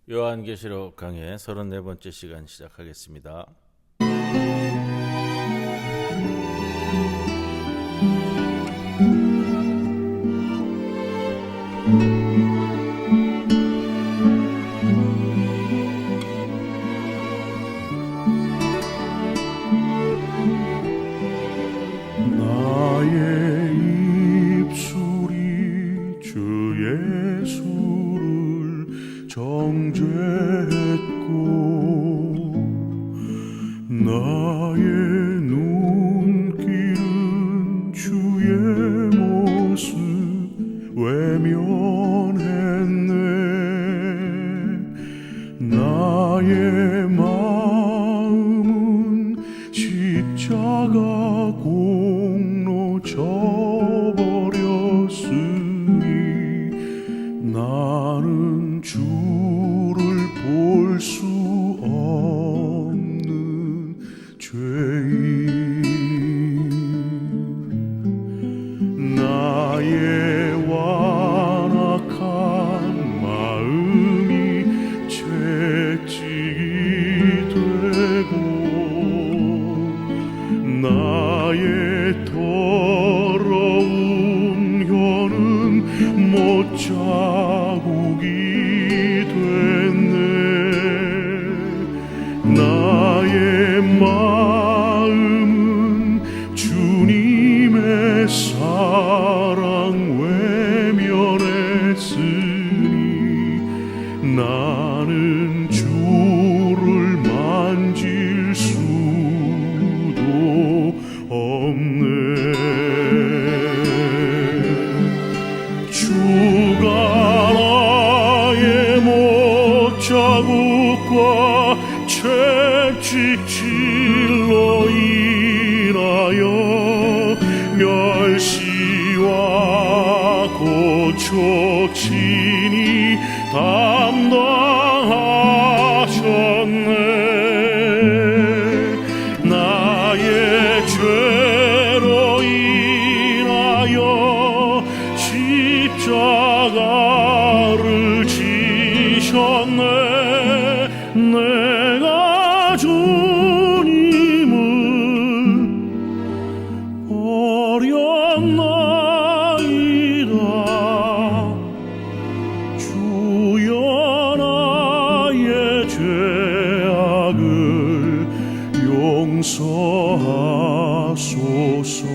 요한계시록 강해 34번째 시간 시작하겠습니다. 나의 입술이 주 예수를 정죄했고 나의 눈길은 주의 모습 외면했네. 나의 마음은 십자가 공로 져버렸으니 나는 주를 볼 수 없는 죄인. 나의 완악한 마음이 채찍이 되고 나의 더러운 혀는 못자국이 됐네. 나의 마음은 주님의 사랑 외면했으니 나는 주를 만질 수도 없네. 주가 나의 못자국과 채찍질로 인하여 멸시와 고초친이 담당하셨네. 나의 죄로 인하여 십자가를 지셨네. 내가 주님을 버렸나이다. 주여 나의 죄악을 용서하소서.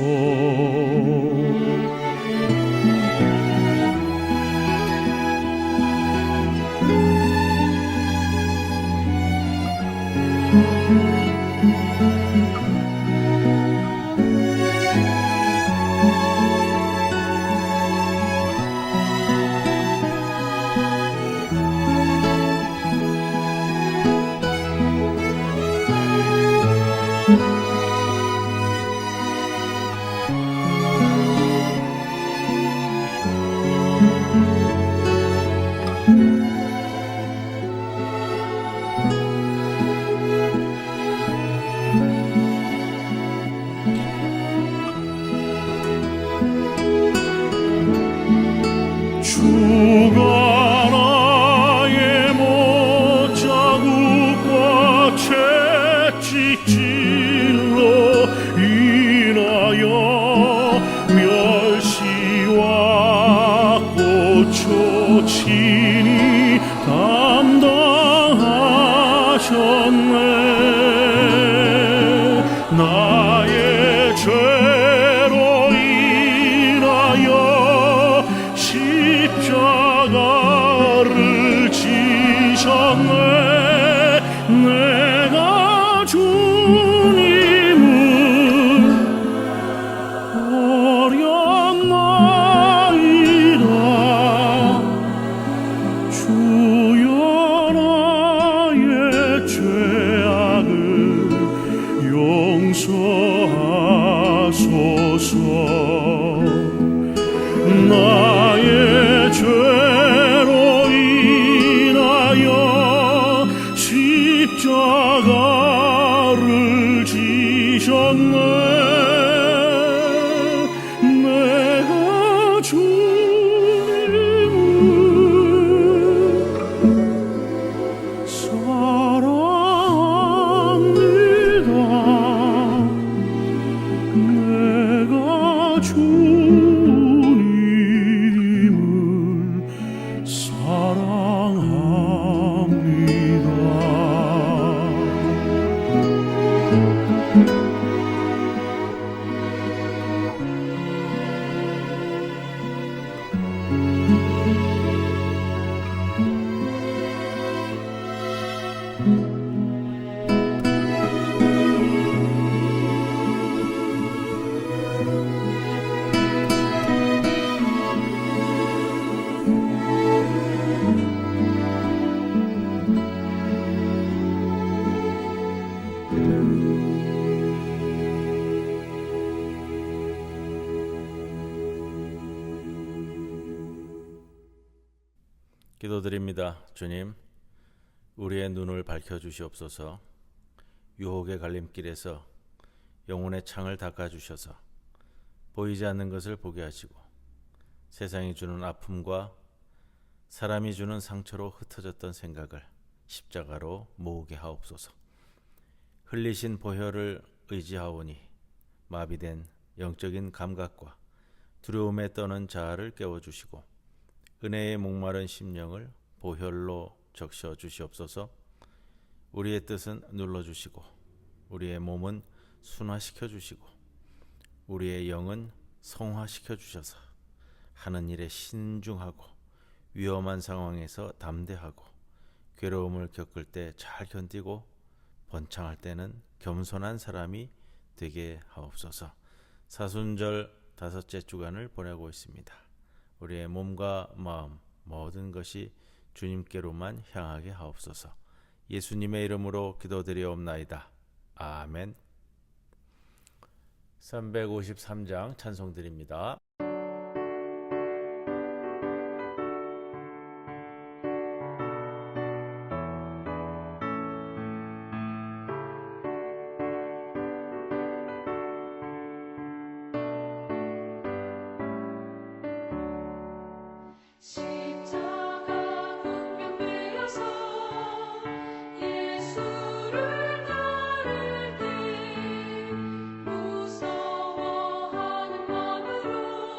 주가 나의 못자국과 채찍질로 인하여 멸시와 고초친이 담당하셨네. 나의 죄로 인하여 십자가를 지셨네. 내가 주님을 버렸나이다. 주여 나의 죄악 기도드립니다. 주님, 우리의 눈을 밝혀주시옵소서. 유혹의 갈림길에서 영혼의 창을 닦아주셔서 보이지 않는 것을 보게 하시고 세상이 주는 아픔과 사람이 주는 상처로 흩어졌던 생각을 십자가로 모으게 하옵소서. 흘리신 보혈을 의지하오니 마비된 영적인 감각과 두려움에 떠는 자아를 깨워주시고 은혜에 목마른 심령을 보혈로 적셔 주시옵소서. 우리의 뜻은 눌러주시고 우리의 몸은 순화시켜 주시고 우리의 영은 성화시켜 주셔서 하는 일에 신중하고 위험한 상황에서 담대하고 괴로움을 겪을 때 잘 견디고 번창할 때는 겸손한 사람이 되게 하옵소서. 사순절 5째 주간을 보내고 있습니다. 우리의 몸과 마음 모든 것이 주님께로만 향하게 하옵소서. 예수님의 이름으로 기도드리옵나이다. 아멘. 353장 찬송드립니다. 십자가 분명 베어서 예수를 따를 때 무서워하는 마음으로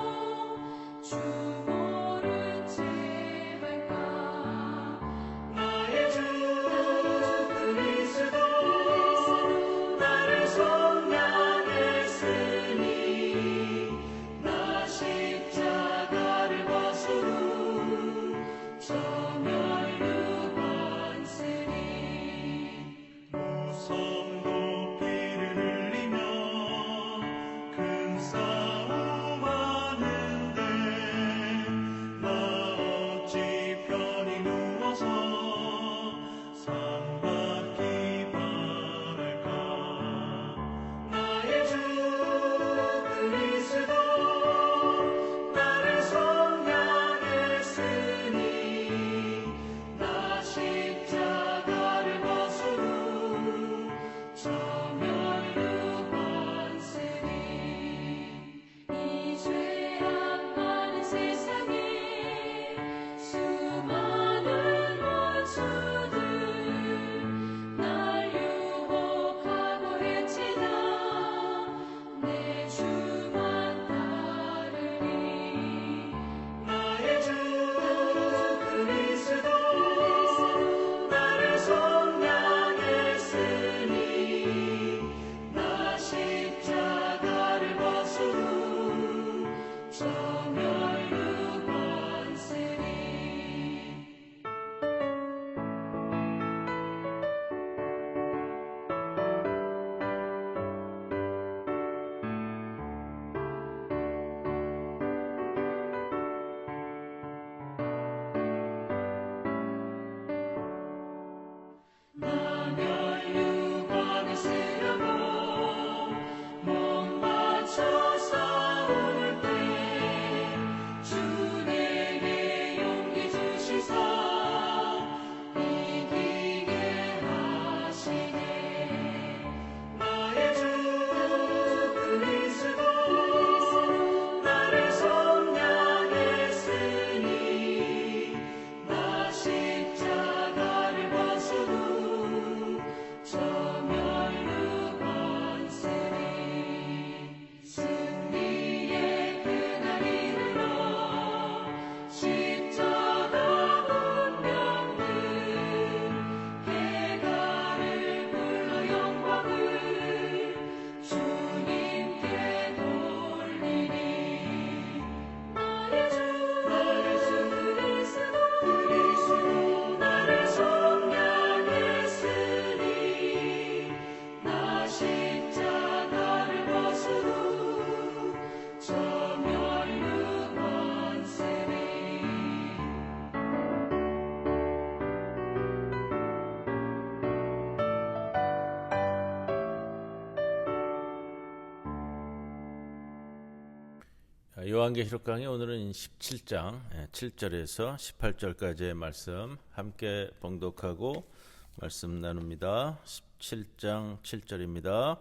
요한계시록 강의 오늘은 17장 7절에서 18절까지의 말씀 함께 봉독하고 말씀 나눕니다. 17장 7절입니다.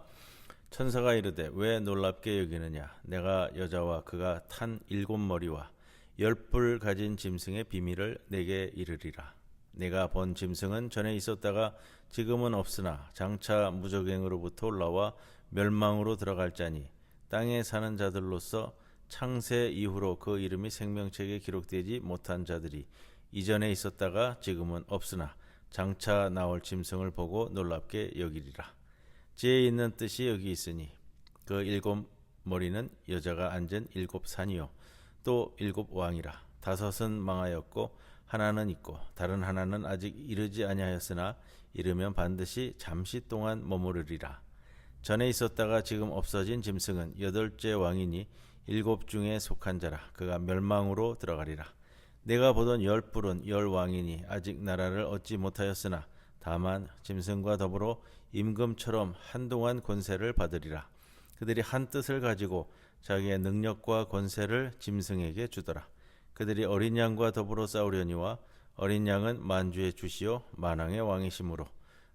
천사가 이르되 왜 놀랍게 여기느냐? 내가 여자와 그가 탄 7머리와 10뿔 가진 짐승의 비밀을 내게 이르리라. 내가 본 짐승은 전에 있었다가 지금은 없으나 장차 무적행으로부터 올라와 멸망으로 들어갈 자니 땅에 사는 자들로서 창세 이후로 그 이름이 생명책에 기록되지 못한 자들이 이전에 있었다가 지금은 없으나 장차 나올 짐승을 보고 놀랍게 여기리라. 지혜 있는 뜻이 여기 있으니 그 7머리는 여자가 앉은 7산이요 또 7왕이라. 5은 망하였고 하나는 있고 다른 하나는 아직 이르지 아니하였으나 이르면 반드시 잠시 동안 머무르리라. 전에 있었다가 지금 없어진 짐승은 8째 왕이니 7 중에 속한 자라. 그가 멸망으로 들어가리라. 내가 보던 10뿔은 10왕이니 아직 나라를 얻지 못하였으나 다만 짐승과 더불어 임금처럼 한동안 권세를 받으리라. 그들이 한 뜻을 가지고 자기의 능력과 권세를 짐승에게 주더라. 그들이 어린 양과 더불어 싸우려니와 어린 양은 만주의 주시요 만왕의 왕이시므로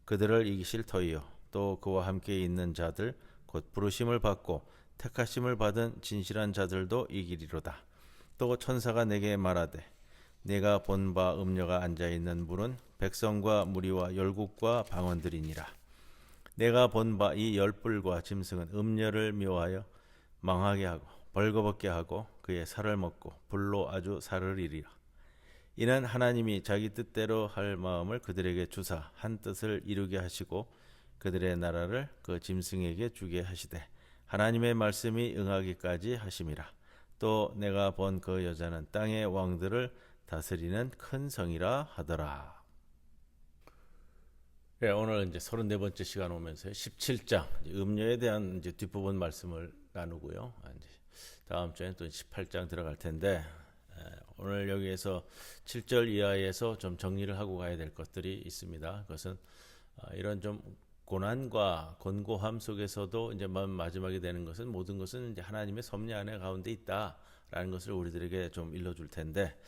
그들을 이기실 터이요 또 그와 함께 있는 자들 곧 부르심을 받고 택하심을 받은 진실한 자들도 이기리로다. 또 천사가 내게 말하되 내가 본 바 음녀가 앉아있는 물은 백성과 무리와 열국과 방언들이니라. 내가 본 바 이 10뿔과 짐승은 음녀를 묘하여 망하게 하고 벌거벗게 하고 그의 살을 먹고 불로 아주 살을 이리라. 이는 하나님이 자기 뜻대로 할 마음을 그들에게 주사 한 뜻을 이루게 하시고 그들의 나라를 그 짐승에게 주게 하시되 하나님의 말씀이 응하기까지 하심이라. 또 내가 본 그 여자는 땅의 왕들을 다스리는 큰 성이라 하더라. 네, 오늘 이제 34번째 시간 오면서 17장 음녀에 대한 이제 뒷부분 말씀을 나누고요. 이제 다음 주에는 또 18장 들어갈 텐데 오늘 여기에서 7절 이하에서 좀 정리를 하고 가야 될 것들이 있습니다. 그것은 이런 좀 고난과 권고함 속에서도 이제 마지막에 되는 것은 모든 것은 이제 하나님의 섭리 안에 가운데 있다라는 것을 우리들에게 좀 일러줄 텐데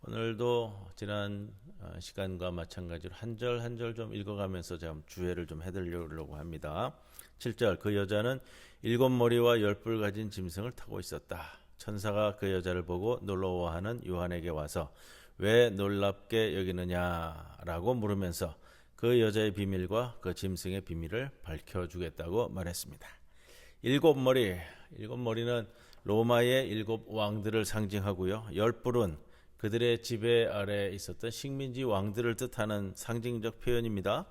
오늘도 지난 시간과 마찬가지로 한 절 한 절 좀 읽어가면서 좀 주의를 좀 해드리려고 합니다. 7절 그 여자는 7머리와 10뿔 가진 짐승을 타고 있었다. 천사가 그 여자를 보고 놀라워하는 요한에게 와서 왜 놀랍게 여기느냐라고 물으면서 그 여자의 비밀과 그 짐승의 비밀을 밝혀주겠다고 말했습니다. 7머리는 로마의 7 왕들을 상징하고요. 10뿔은 그들의 지배 아래 있었던 식민지 왕들을 뜻하는 상징적 표현입니다.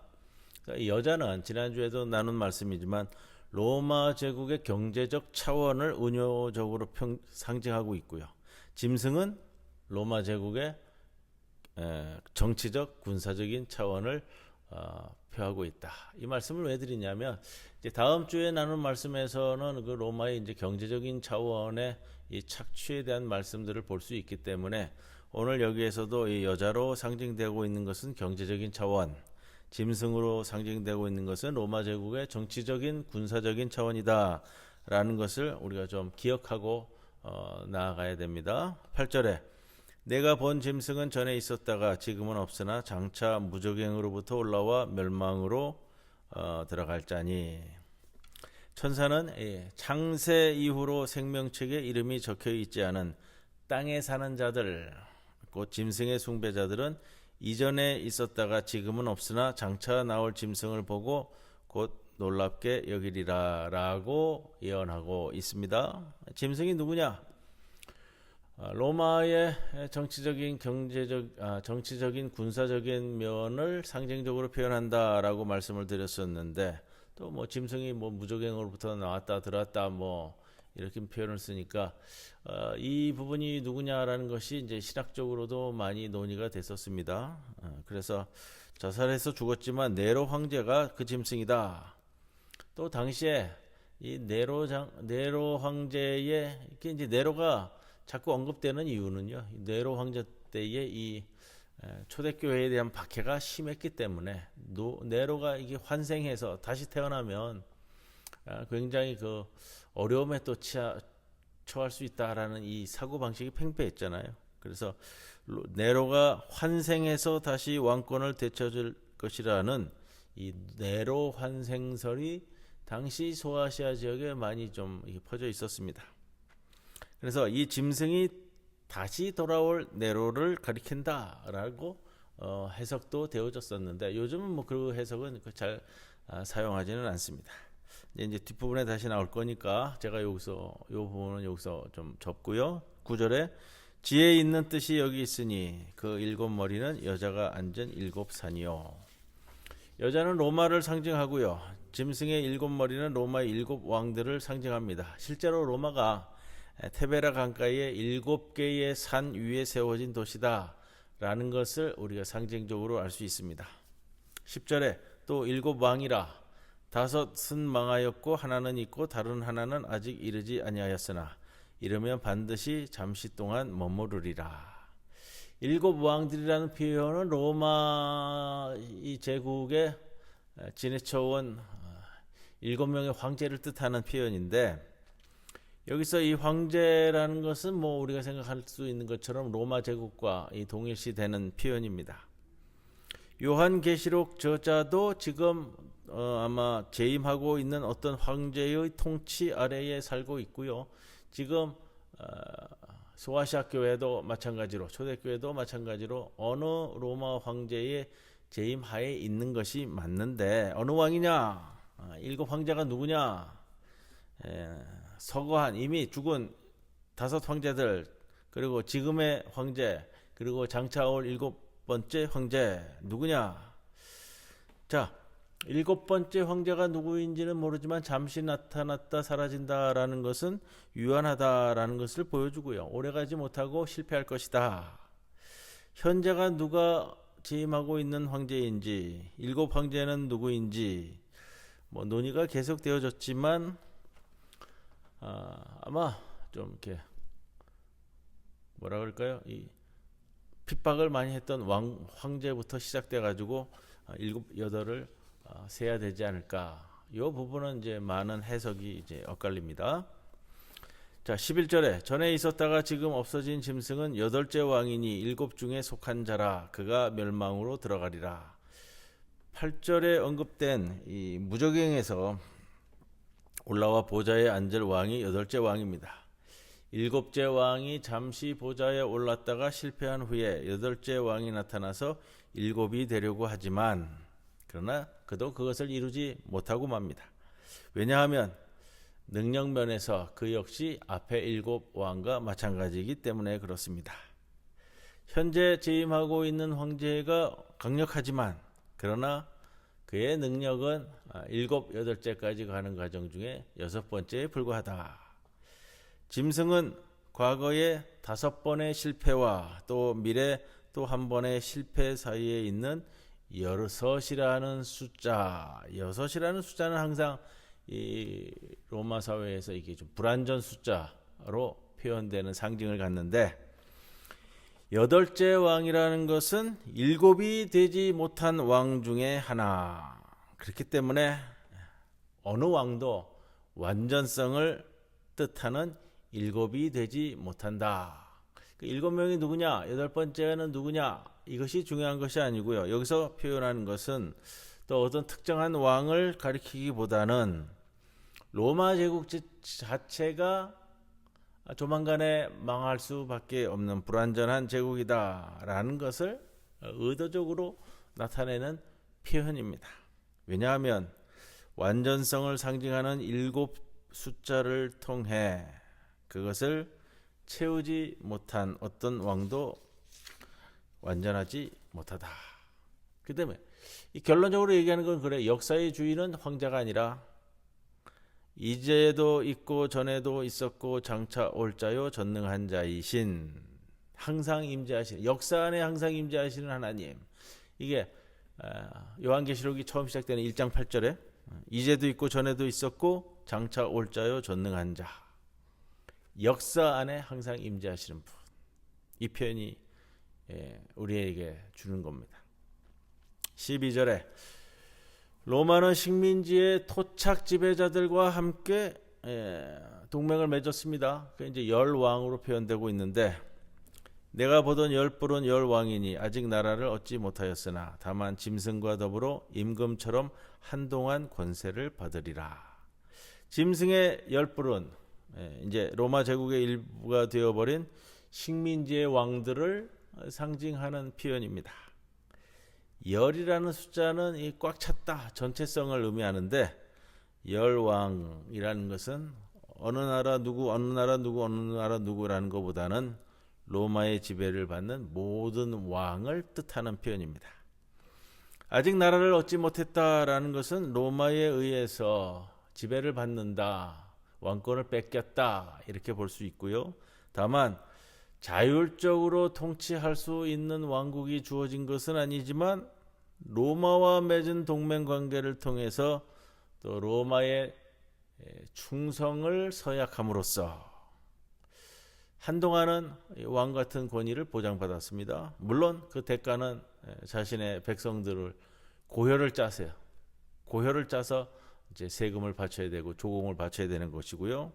이 여자는 지난주에도 나눈 말씀이지만 로마 제국의 경제적 차원을 은유적으로 상징하고 있고요. 짐승은 로마 제국의 정치적 군사적인 차원을 표하고 있다. 이 말씀을 왜 드리냐면 이제 다음 주에 나눈 말씀에서는 그 로마의 이제 경제적인 차원의 이 착취에 대한 말씀들을 볼 수 있기 때문에 오늘 여기에서도 이 여자로 상징되고 있는 것은 경제적인 차원, 짐승으로 상징되고 있는 것은 로마 제국의 정치적인 군사적인 차원이다라는 것을 우리가 좀 기억하고 나아가야 됩니다. 8절에 내가 본 짐승은 전에 있었다가 지금은 없으나 장차 무적행으로부터 올라와 멸망으로 들어갈 자니. 천사는 창세 이후로 생명책에 이름이 적혀 있지 않은 땅에 사는 자들, 곧 짐승의 숭배자들은 이전에 있었다가 지금은 없으나 장차 나올 짐승을 보고 곧 놀랍게 여기리라 라고 예언하고 있습니다. 짐승이 누구냐? 로마의 정치적인 정치적인 군사적인 면을 상징적으로 표현한다라고 말씀을 드렸었는데 또 뭐 짐승이 뭐 무적행으로부터 나왔다 들어왔다 뭐 이렇게 표현을 쓰니까 이 부분이 누구냐라는 것이 이제 신학적으로도 많이 논의가 됐었습니다. 그래서 자살해서 죽었지만 네로 황제가 그 짐승이다. 또 당시에 이 네로 황제의 이렇게 이제 네로가 자꾸 언급되는 이유는요. 네로 황제 때의 이 초대교회에 대한 박해가 심했기 때문에 네로가 이게 환생해서 다시 태어나면 굉장히 그 어려움에 또 처할 수 있다라는 이 사고 방식이 팽배했잖아요. 그래서 네로가 환생해서 다시 왕권을 되찾을 것이라는 이 네로 환생설이 당시 소아시아 지역에 많이 좀 퍼져 있었습니다. 그래서 이 짐승이 다시 돌아올 네로를 가리킨다라고 해석도 되어졌었는데 요즘은 뭐 그 해석은 잘 사용하지는 않습니다. 이제 뒷부분에 다시 나올 거니까 제가 여기서 이 부분은 여기서 좀 접고요. 9절에 지혜 있는 뜻이 여기 있으니 그 일곱 머리는 여자가 앉은 일곱 산이요. 여자는 로마를 상징하고요. 짐승의 일곱 머리는 로마의 일곱 왕들을 상징합니다. 실제로 로마가 테베라 강가의 7개의 산 위에 세워진 도시다 라는 것을 우리가 상징적으로 알 수 있습니다. 10절에 또 일곱 왕이라 다섯은 망하였고 하나는 있고 다른 하나는 아직 이르지 아니하였으나 이르면 반드시 잠시 동안 머무르리라. 일곱 왕들이라는 표현은 로마 이 제국에 지내쳐온 7명의 황제를 뜻하는 표현인데 여기서 이 황제라는 것은 뭐 우리가 생각할 수 있는 것처럼 로마 제국과 이 동일시되는 표현입니다. 요한계시록 저자도 지금 아마 재임하고 있는 어떤 황제의 통치 아래에 살고 있고요. 지금 소아시아 교회도 마찬가지로 초대교회도 마찬가지로 어느 로마 황제의 재임하에 있는 것이 맞는데 어느 왕이냐? 일곱 황제가 누구냐? 서거한 이미 죽은 5 황제들 그리고 지금의 황제 그리고 장차 올 7번째 황제 누구냐? 자, 7번째 황제가 누구인지는 모르지만 잠시 나타났다 사라진다라는 것은 유한하다라는 것을 보여주고요. 오래가지 못하고 실패할 것이다. 현재가 누가 재임하고 있는 황제인지 7 황제는 누구인지 뭐 논의가 계속되어졌지만 아마 좀 이렇게 뭐라 그럴까요? 이 핍박을 많이 했던 황제부터 시작돼 가지고 7, 8을 세야 되지 않을까. 이 부분은 이제 많은 해석이 이제 엇갈립니다. 자, 11절에 전에 있었다가 지금 없어진 짐승은 8째 왕이니 7 중에 속한 자라 그가 멸망으로 들어가리라. 8절에 언급된 이 무적행에서 올라와 보좌에 앉을 왕이 8째 왕입니다. 7째 왕이 잠시 보좌에 올랐다가 실패한 후에 8째 왕이 나타나서 7이 되려고 하지만 그러나 그도 그것을 이루지 못하고 맙니다. 왜냐하면 능력면에서 그 역시 앞에 7 왕과 마찬가지이기 때문에 그렇습니다. 현재 재임하고 있는 황제가 강력하지만 그러나 그의 능력은 7, 8째까지 가는 과정 중에 6번째에 불과하다. 짐승은 과거의 5번의 실패와 또 미래 또 한 번의 실패 사이에 있는 6이라는 숫자, 6이라는 숫자는 항상 이 로마 사회에서 이게 좀 불완전 숫자로 표현되는 상징을 갖는데 8째 왕이라는 것은 7이 되지 못한 왕 중에 하나. 그렇기 때문에 어느 왕도 완전성을 뜻하는 7이 되지 못한다. 그 7명이 누구냐? 8번째는 누구냐? 이것이 중요한 것이 아니고요. 여기서 표현하는 것은 또 어떤 특정한 왕을 가리키기보다는 로마 제국 자체가 조만간에 망할 수밖에 없는 불완전한 제국이다라는 것을 의도적으로 나타내는 표현입니다. 왜냐하면 완전성을 상징하는 7 숫자를 통해 그것을 채우지 못한 어떤 왕도 완전하지 못하다. 그 다음에 이 결론적으로 얘기하는 건 그래. 역사의 주인은 황제가 아니라 이제도 있고 전에도 있었고 장차 올 자요 전능한 자이신 항상 임재하시는 역사 안에 항상 임재하시는 하나님. 이게 요한계시록이 처음 시작되는 1장 8절에 이제도 있고 전에도 있었고 장차 올 자요 전능한 자. 역사 안에 항상 임재하시는 분. 이 표현이 우리에게 주는 겁니다. 12절에 로마는 식민지의 토착 지배자들과 함께 동맹을 맺었습니다. 그 이제 열 왕으로 표현되고 있는데 내가 보던 열불은 열 왕이니 아직 나라를 얻지 못하였으나 다만 짐승과 더불어 임금처럼 한동안 권세를 받으리라. 짐승의 열불은 이제 로마 제국의 일부가 되어버린 식민지의 왕들을 상징하는 표현입니다. 열이라는 숫자는 이 꽉 찼다 전체성을 의미하는데 열왕이라는 것은 어느 나라 누구 어느 나라 누구 어느 나라 누구라는 것보다는 로마의 지배를 받는 모든 왕을 뜻하는 표현입니다. 아직 나라를 얻지 못했다라는 것은 로마에 의해서 지배를 받는다, 왕권을 뺏겼다 이렇게 볼 수 있고요. 다만 자율적으로 통치할 수 있는 왕국이 주어진 것은 아니지만 로마와 맺은 동맹 관계를 통해서 또 로마의 충성을 서약함으로써 한동안은 왕 같은 권위를 보장받았습니다. 물론 그 대가는 자신의 백성들을 고혈을 짜세요. 고혈을 짜서 이제 세금을 바쳐야 되고 조공을 바쳐야 되는 것이고요.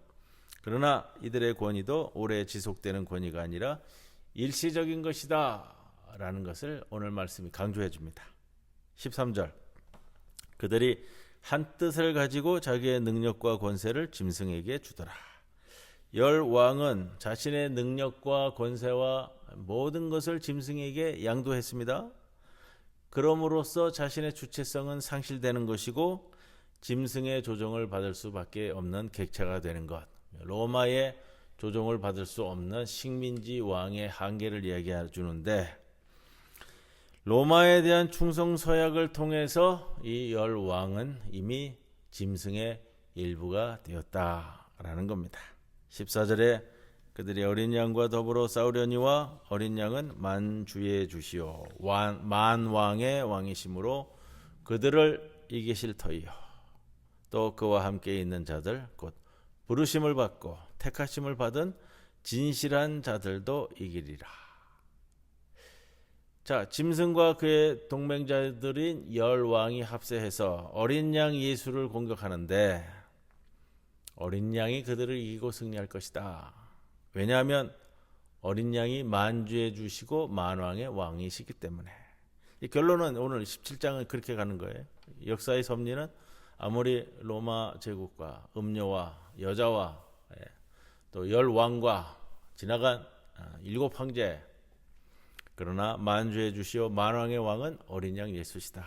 그러나 이들의 권위도 오래 지속되는 권위가 아니라 일시적인 것이다 라는 것을 오늘 말씀이 강조해 줍니다. 13절 그들이 한 뜻을 가지고 자기의 능력과 권세를 짐승에게 주더라. 열 왕은 자신의 능력과 권세와 모든 것을 짐승에게 양도했습니다. 그럼으로써 자신의 주체성은 상실되는 것이고 짐승의 조종을 받을 수밖에 없는 객체가 되는 것. 로마의 조종을 받을 수 없는 식민지 왕의 한계를 이야기해 주는데 로마에 대한 충성 서약을 통해서 이 열 왕은 이미 짐승의 일부가 되었다라는 겁니다. 14절에 그들이 어린 양과 더불어 싸우려니와 어린 양은 만주의 주시오 만왕의 왕이시므로 그들을 이기실 터이요 또 그와 함께 있는 자들 곧 부르심을 받고 택하심을 받은 진실한 자들도 이기리라. 자, 짐승과 그의 동맹자들인 열 왕이 합세해서 어린 양 예수를 공격하는데 어린 양이 그들을 이기고 승리할 것이다. 왜냐하면 어린 양이 만주해 주시고 만왕의 왕이시기 때문에. 이 결론은 오늘 17장은 그렇게 가는 거예요. 역사의 섭리는 아무리 로마 제국과 음료와 여자와 또 열 왕과 지나간 일곱 황제 그러나 만주해 주시오 만왕의 왕은 어린 양 예수시다.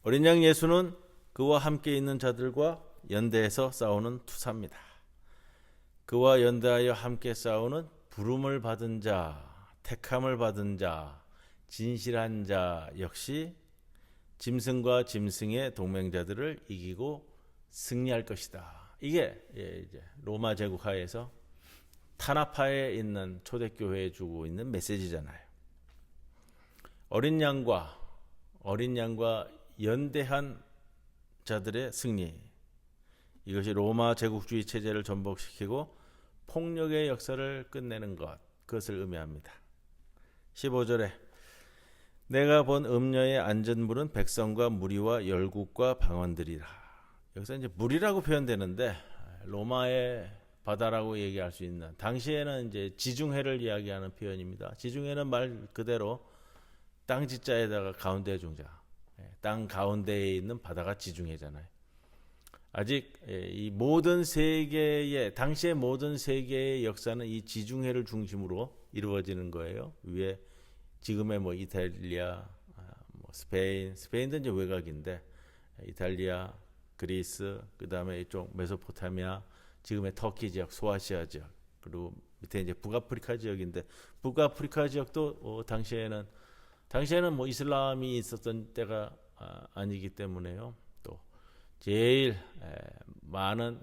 어린 양 예수는 그와 함께 있는 자들과 연대해서 싸우는 투사입니다. 그와 연대하여 함께 싸우는 부름을 받은 자, 택함을 받은 자, 진실한 자 역시 짐승과 짐승의 동맹자들을 이기고 승리할 것이다. 이게 이제 로마 제국 하에서 타나파에 있는 초대교회에 주고 있는 메시지잖아요. 어린 양과 연대한 자들의 승리. 이것이 로마 제국주의 체제를 전복시키고 폭력의 역사를 끝내는 것, 그것을 의미합니다. 15절에 내가 본 음녀의 안전물은 백성과 무리와 열국과 방언들이라. 여기서 이제 물이라고 표현되는데 로마의 바다라고 얘기할 수 있는 당시에는 이제 지중해를 이야기하는 표현입니다. 지중해는 말 그대로 땅 지자에다가 가운데 중자, 땅 가운데에 있는 바다가 지중해잖아요. 아직 이 모든 세계의 당시의 모든 세계의 역사는 이 지중해를 중심으로 이루어지는 거예요. 위에 지금의 뭐 이탈리아, 뭐 스페인도 이제 외곽인데 이탈리아, 그리스, 그 다음에 이쪽 메소포타미아, 지금의 터키 지역, 소아시아 지역, 그리고 밑에 이제 북아프리카 지역인데 북아프리카 지역도 당시에는 뭐 이슬람이 있었던 때가 아니기 때문에요. 또 제일 많은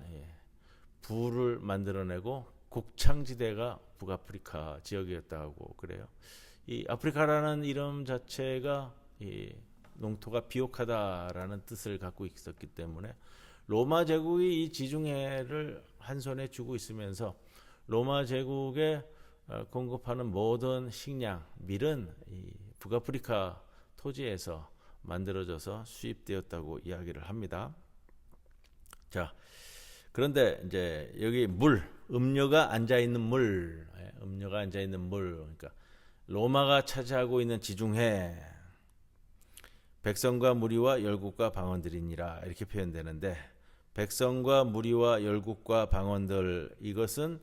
부를 만들어내고 곡창지대가 북아프리카 지역이었다고 그래요. 이 아프리카라는 이름 자체가 이 농토가 비옥하다라는 뜻을 갖고 있었기 때문에 로마 제국이 이 지중해를 한 손에 쥐고 있으면서 로마 제국에 공급하는 모든 식량, 밀은 이 북아프리카 토지에서 만들어져서 수입되었다고 이야기를 합니다. 자, 그런데 이제 여기 음료가 앉아 있는 음료가 앉아 있는 그러니까 로마가 차지하고 있는 지중해, 백성과 무리와 열국과 방언들이니라 이렇게 표현되는데, 백성과 무리와 열국과 방언들, 이것은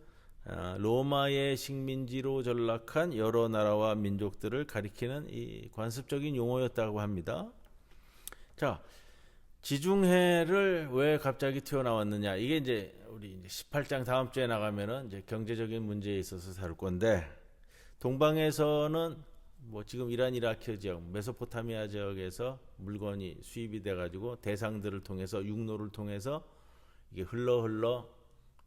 로마의 식민지로 전락한 여러 나라와 민족들을 가리키는 이 관습적인 용어였다고 합니다. 자, 지중해를 왜 갑자기 튀어나왔느냐? 이게 이제 우리 이제 18장 다음 주에 나가면은 이제 경제적인 문제에 있어서 다룰 건데, 동방에서는 뭐 지금 이란 이라크 지역, 메소포타미아 지역에서 물건이 수입이 돼가지고 대상들을 통해서, 육로를 통해서 이게 흘러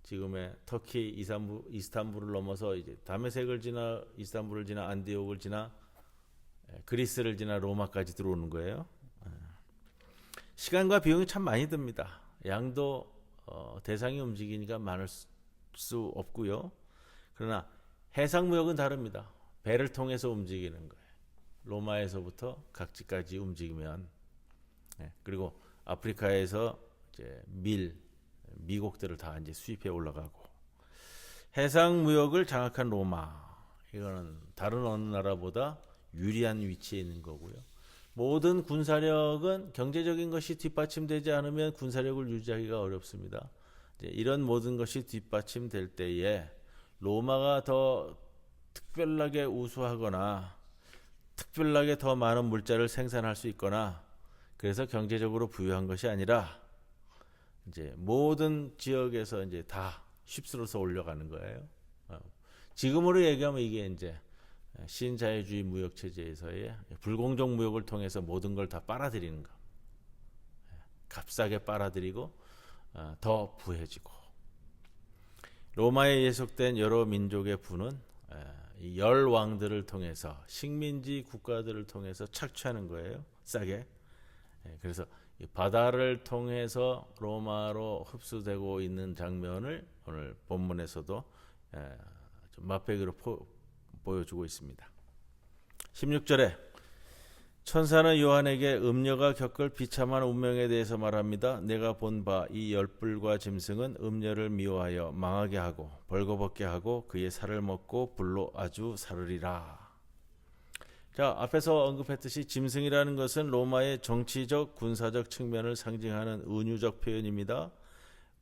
지금의 터키 이스탄불을 넘어서 이제 다메섹을 지나 이스탄불을 지나 안디옥을 지나 그리스를 지나 로마까지 들어오는 거예요. 시간과 비용이 참 많이 듭니다. 양도 대상이 움직이니까 많을 수 없고요. 그러나 해상무역은 다릅니다. 배를 통해서 움직이는 거예요. 로마에서부터 각지까지 움직이면, 그리고 아프리카에서 이제 미국들을 다 이제 수입해 올라가고, 해상무역을 장악한 로마, 이거는 다른 어느 나라보다 유리한 위치에 있는 거고요. 모든 군사력은 경제적인 것이 뒷받침되지 않으면 군사력을 유지하기가 어렵습니다. 이제 이런 모든 것이 뒷받침될 때에 로마가 더 특별하게 우수하거나 특별하게 더 많은 물자를 생산할 수 있거나, 그래서 경제적으로 부유한 것이 아니라 이제 모든 지역에서 이제 다 휩쓸어서 올려가는 거예요. 지금으로 얘기하면 이게 이제 신자유주의 무역 체제에서의 불공정 무역을 통해서 모든 걸 다 빨아들이는 거. 값싸게 빨아들이고 더 부해지고. 로마에 예속된 여러 민족의 부는 이 열 왕들을 통해서, 식민지 국가들을 통해서 착취하는 거예요. 싸게. 그래서 이 바다를 통해서 로마로 흡수되고 있는 장면을 오늘 본문에서도 좀 맛배기로 보여주고 있습니다. 16절에 천사는 요한에게 음녀가 겪을 비참한 운명에 대해서 말합니다. 내가 본 바 이 열불과 짐승은 음녀를 미워하여 망하게 하고 벌거벗게 하고 그의 살을 먹고 불로 아주 사르리라. 자, 앞에서 언급했듯이 짐승이라는 것은 로마의 정치적, 군사적 측면을 상징하는 은유적 표현입니다.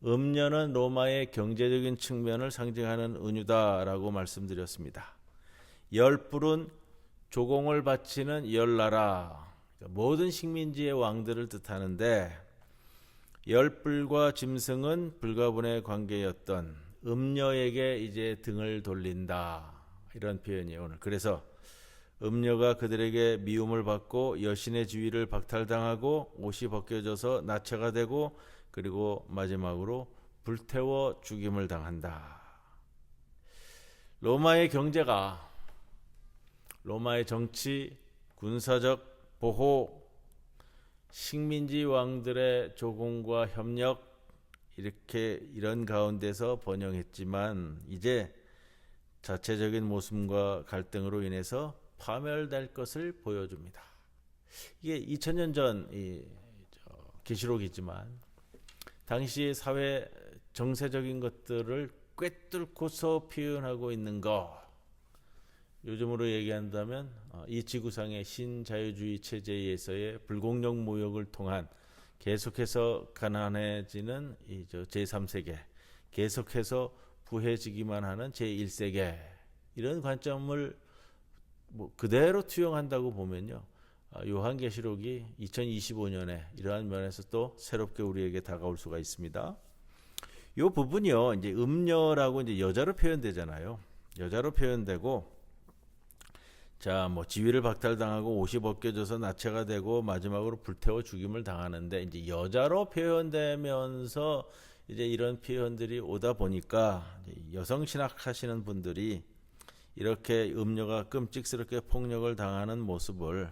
음녀는 로마의 경제적인 측면을 상징하는 은유다라고 말씀드렸습니다. 열불은 조공을 바치는 열나라, 그러니까 모든 식민지의 왕들을 뜻하는데, 열불과 짐승은 불가분의 관계였던 음녀에게 이제 등을 돌린다, 이런 표현이에요 오늘. 그래서 음녀가 그들에게 미움을 받고 여신의 지위를 박탈당하고 옷이 벗겨져서 나체가 되고, 그리고 마지막으로 불태워 죽임을 당한다. 로마의 경제가, 로마의 정치, 군사적 보호, 식민지 왕들의 조공과 협력, 이런 가운데서 번영했지만 이제 자체적인 모순과 갈등으로 인해서 파멸될 것을 보여줍니다. 이게 2000년 전 계시록이지만 당시 사회 정세적인 것들을 꿰뚫고서 표현하고 있는 것, 요즘으로 얘기한다면 이 지구상의 신자유주의 체제에서의 불공정 무역을 통한 계속해서 가난해지는 이 제3세계, 계속해서 부해지기만 하는 제1세계, 이런 관점을 그대로 투영한다고 보면요, 요한계시록이 2025년에 이러한 면에서 또 새롭게 우리에게 다가올 수가 있습니다. 이 부분이요, 이제 음녀라고 이제 여자로 표현되잖아요. 여자로 표현되고, 자, 뭐 지위를 박탈당하고 옷이 벗겨져서 나체가 되고 마지막으로 불태워 죽임을 당하는데, 이제 여자로 표현되면서 이제 이런 표현들이 오다 보니까 여성 신학하시는 분들이 이렇게 음녀가 끔찍스럽게 폭력을 당하는 모습을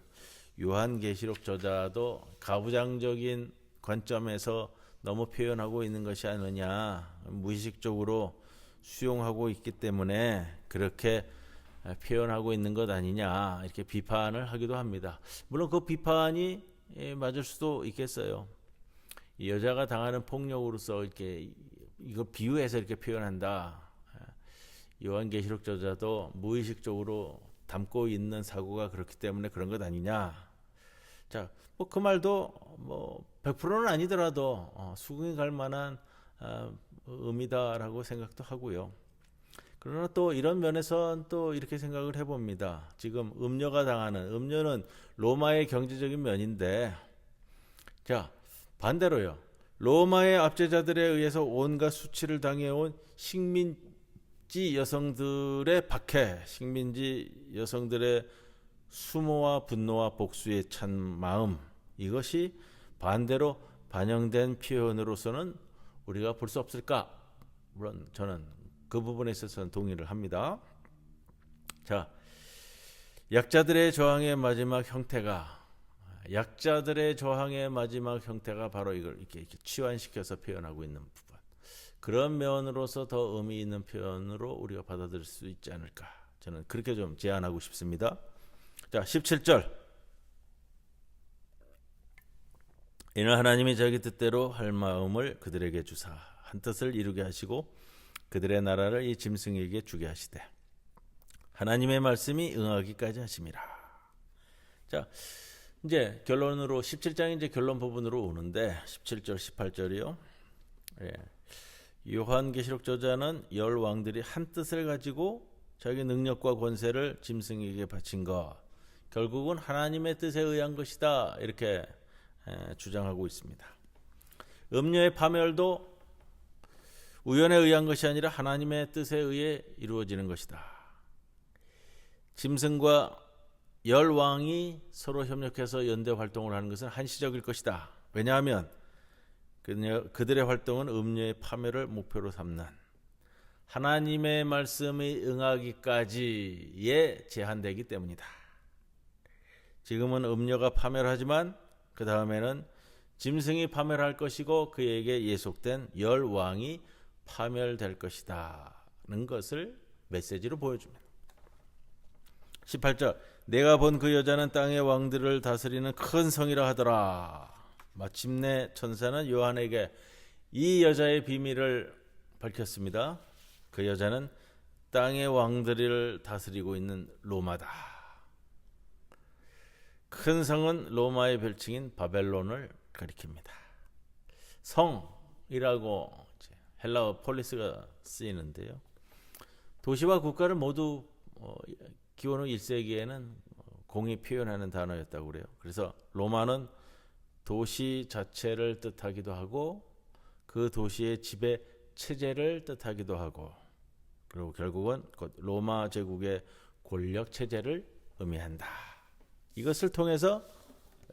요한계시록 저자도 가부장적인 관점에서 너무 표현하고 있는 것이 아니냐, 무의식적으로 수용하고 있기 때문에 그렇게 표현하고 있는 것 아니냐, 이렇게 비판을 하기도 합니다. 물론 그 비판이 맞을 수도 있겠어요. 이 여자가 당하는 폭력으로서 이렇게 이거 비유해서 이렇게 표현한다. 요한계시록 저자도 무의식적으로 담고 있는 사고가 그렇기 때문에 그런 것 아니냐. 자, 뭐 그 말도 뭐 100%는 아니더라도 수긍이 갈 만한 의미다라고 생각도 하고요. 그러나 또 이런 면에서 또 이렇게 생각을 해봅니다. 지금 음료는 로마의 경제적인 면인데, 자 반대로요. 로마의 압제자들에 의해서 온갖 수치를 당해온 식민지 여성들의 박해, 식민지 여성들의 수모와 분노와 복수에 찬 마음, 이것이 반대로 반영된 표현으로서는 우리가 볼 수 없을까? 물론 저는 그 부분에 있어서는 동의를 합니다. 자, 약자들의 저항의 마지막 형태가 바로 이걸 이렇게 치환시켜서 표현하고 있는 부분. 그런 면으로서 더 의미 있는 표현으로 우리가 받아들일 수 있지 않을까? 저는 그렇게 좀 제안하고 싶습니다. 자, 17절. 이는 하나님이 자기 뜻대로 할 마음을 그들에게 주사 한 뜻을 이루게 하시고 그들의 나라를 이 짐승에게 주게 하시되 하나님의 말씀이 응하기까지 하심이라. 자, 이제 결론으로 17장이 이제 결론 부분으로 오는데 17절 18절이요. 예. 요한계시록 저자는 열 왕들이 한 뜻을 가지고 자기 능력과 권세를 짐승에게 바친 것, 결국은 하나님의 뜻에 의한 것이다, 이렇게 주장하고 있습니다. 음료의 파멸도 우연에 의한 것이 아니라 하나님의 뜻에 의해 이루어지는 것이다. 짐승과 열 왕이 서로 협력해서 연대 활동을 하는 것은 한시적일 것이다. 왜냐하면 그들의 활동은 음료의 파멸을 목표로 삼는 하나님의 말씀이 응하기까지에 제한되기 때문이다. 지금은 음료가 파멸하지만 그 다음에는 짐승이 파멸할 것이고 그에게 예속된 열 왕이 파멸될 것이다는 것을 메시지로 보여줍니다. 18절. 내가 본 그 여자는 땅의 왕들을 다스리는 큰 성이라 하더라. 마침내 천사는 요한에게 이 여자의 비밀을 밝혔습니다. 그 여자는 땅의 왕들을 다스리고 있는 로마다. 큰 성은 로마의 별칭인 바벨론을 가리킵니다. 성이라고 헬라어 폴리스가 쓰이는데요. 도시와 국가를 모두 기원후 1세기에는 공이 표현하는 단어였다고 그래요. 그래서 로마는 도시 자체를 뜻하기도 하고 그 도시의 지배 체제를 뜻하기도 하고, 그리고 결국은 로마 제국의 권력 체제를 의미한다. 이것을 통해서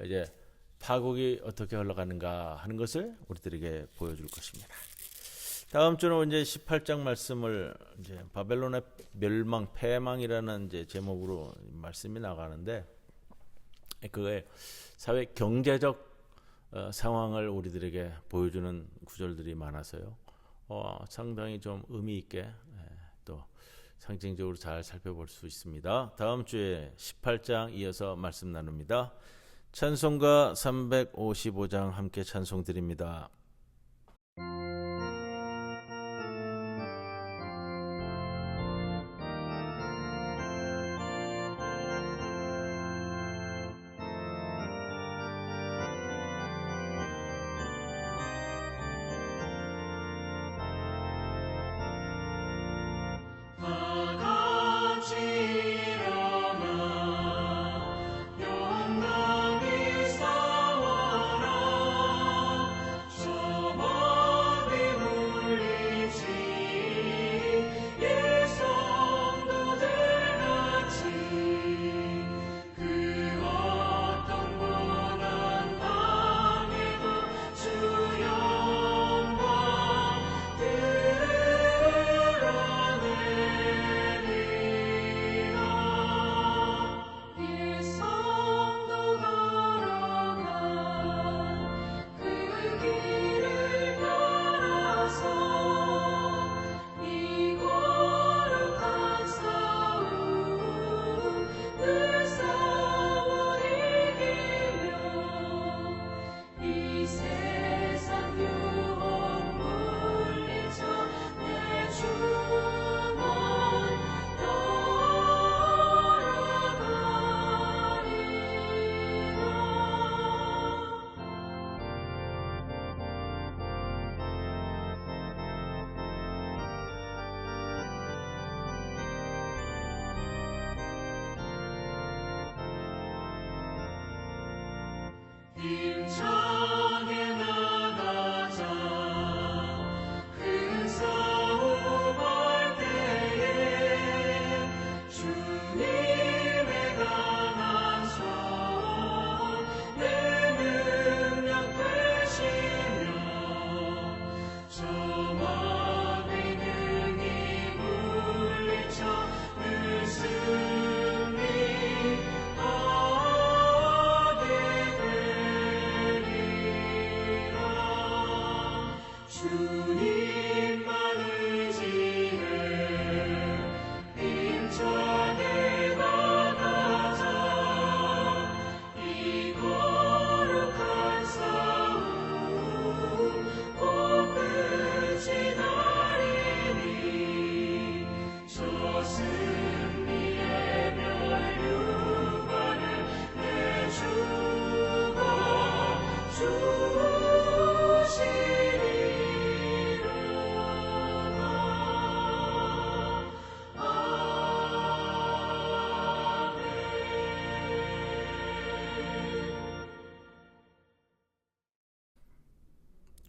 이제 파국이 어떻게 흘러가는가 하는 것을 우리들에게 보여줄 것입니다. 다음 주는 이제 18장 말씀을 이제 바벨론의 멸망, 패망이라는 이제 제목으로 말씀이 나가는데, 그의 사회 경제적 상황을 우리들에게 보여주는 구절들이 많아서요. 상당히 좀 의미 있게 또 상징적으로 잘 살펴볼 수 있습니다. 다음 주에 18장 이어서 말씀 나눕니다. 찬송가 355장 함께 찬송 드립니다. 용감히 싸워라.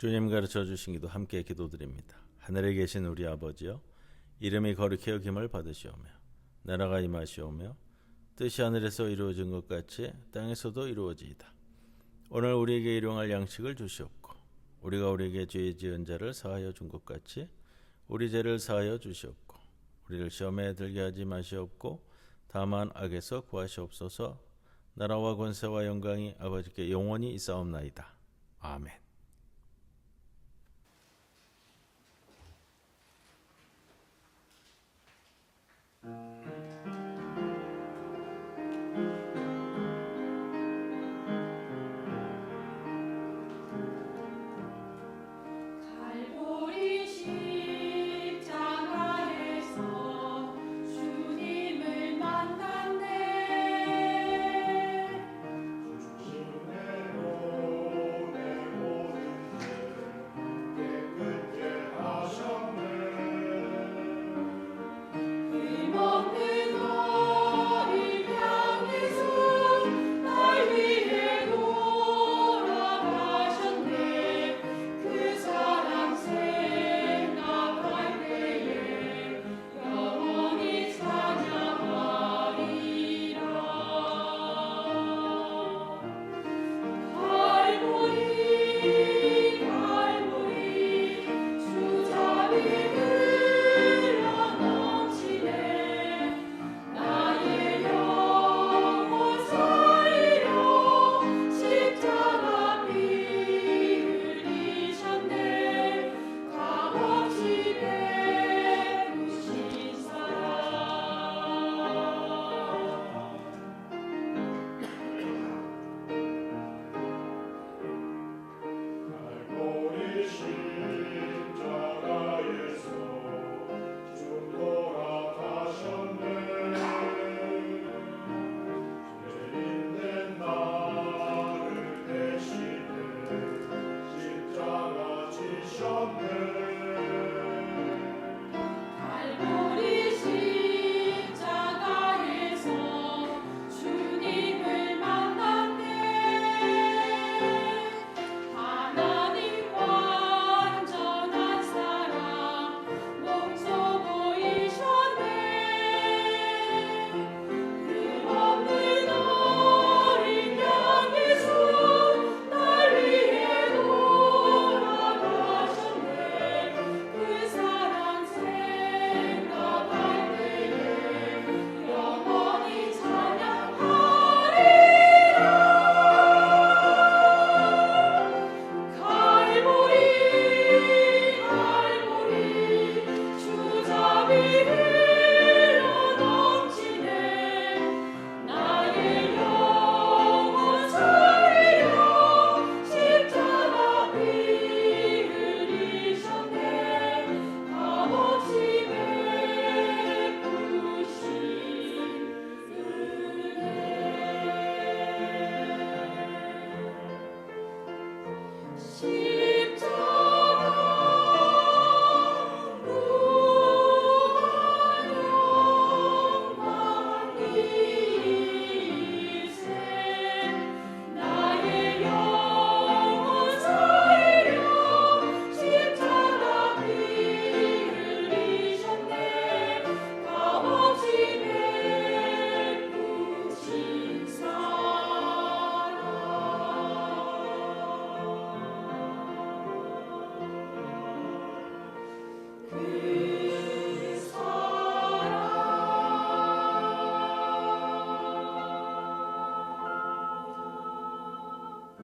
주님 가르쳐 주신 기도 함께 기도드립니다. 하늘에 계신 우리 아버지여, 이름이 거룩히 여김을 받으시오며 나라가 임하시오며 뜻이 하늘에서 이루어진 것 같이 땅에서도 이루어지이다. 오늘 우리에게 일용할 양식을 주시옵고 우리가 우리에게 죄 지은 자를 사하여 준 것 같이 우리 죄를 사하여 주시옵고 우리를 시험에 들게 하지 마시옵고 다만 악에서 구하시옵소서. 나라와 권세와 영광이 아버지께 영원히 있사옵나이다. 아멘.